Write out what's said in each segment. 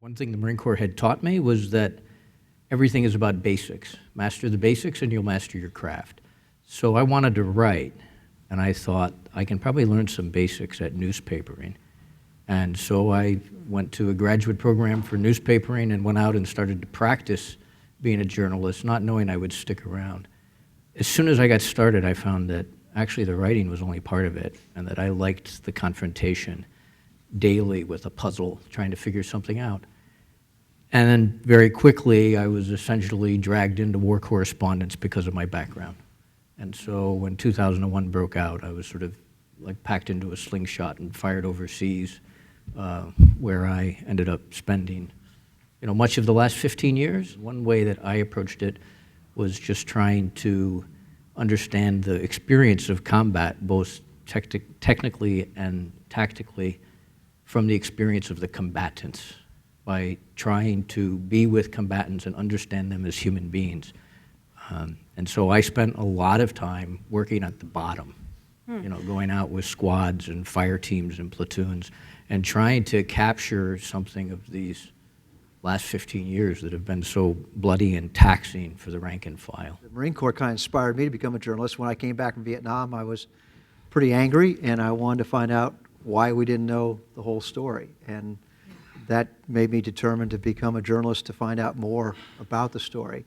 One thing the Marine Corps had taught me was that everything is about basics. Master the basics and you'll master your craft. So I wanted to write, and I thought I can probably learn some basics at newspapering. And so I went to a graduate program for newspapering and went out and started to practice being a journalist, not knowing I would stick around. As soon as I got started, I found that actually the writing was only part of it, and that I liked the confrontation daily with a puzzle, trying to figure something out. And then very quickly, I was essentially dragged into war correspondence because of my background. And so when 2001 broke out, I was sort of like packed into a slingshot and fired overseas, where I ended up spending, much of the last 15 years. One way that I approached it was just trying to understand the experience of combat, both technically and tactically, from the experience of the combatants, by trying to be with combatants and understand them as human beings. And so I spent a lot of time working at the bottom, going out with squads and fire teams and platoons and trying to capture something of these last 15 years that have been so bloody and taxing for the rank and file. The Marine Corps kind of inspired me to become a journalist. When I came back from Vietnam, I was pretty angry, and I wanted to find out why we didn't know the whole story. And that made me determined to become a journalist to find out more about the story.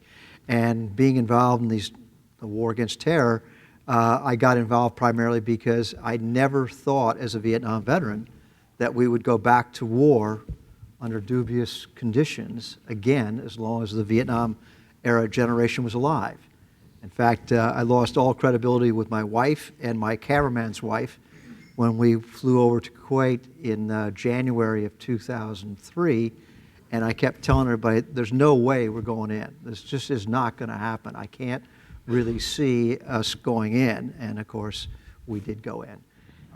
And being involved in the war against terror, I got involved primarily because I never thought as a Vietnam veteran that we would go back to war under dubious conditions again as long as the Vietnam era generation was alive. In fact, I lost all credibility with my wife and my cameraman's wife when we flew over to Kuwait in January of 2003, and I kept telling everybody, there's no way we're going in. This just is not going to happen. I can't really see us going in, and of course, we did go in.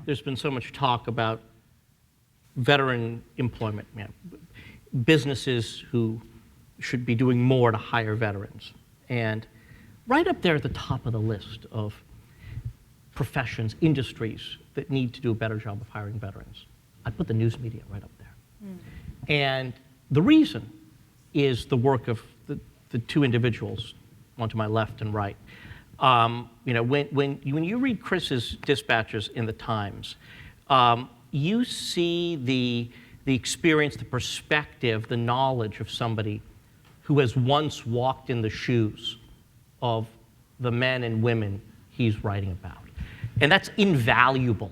There's been so much talk about veteran employment, businesses who should be doing more to hire veterans. And right up there at the top of the list of professions, industries that need to do a better job of hiring veterans, I put the news media right up there. And the reason is the work of the two individuals, one to my left and right. When you read Chris's dispatches in the Times, you see the experience, the perspective, the knowledge of somebody who has once walked in the shoes of the men and women he's writing about. And that's invaluable